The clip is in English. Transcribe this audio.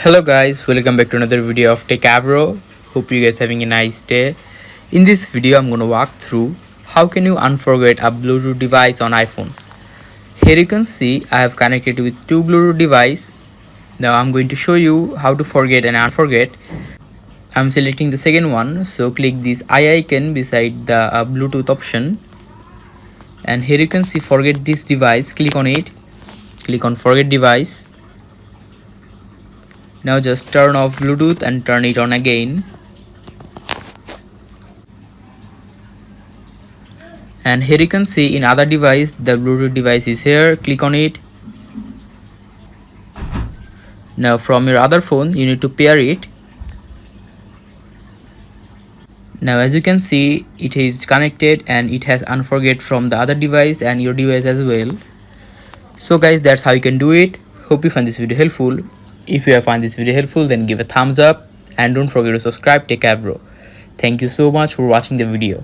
Hello guys, welcome back to another video of Techavro. Hope you guys having a nice day. In this video I'm gonna walk through how can you unforget a Bluetooth device on iPhone. Here you can see I have connected with two Bluetooth devices. Now I'm going to show you how to forget and unforget. I'm selecting the second one, so click this eye icon beside the Bluetooth option, and here you can see forget this device. Click on it, click on forget device. Now just turn off Bluetooth and turn it on again. And here you can see in other device the Bluetooth device is here. Click on it. Now from your other phone you need to pair it. Now as you can see it is connected and it has unforget from the other device and your device as well. So guys, that's how you can do it. Hope you find this video helpful. If you have found this video helpful, then give a thumbs up and don't forget to subscribe Techavro. Thank you so much for watching the video.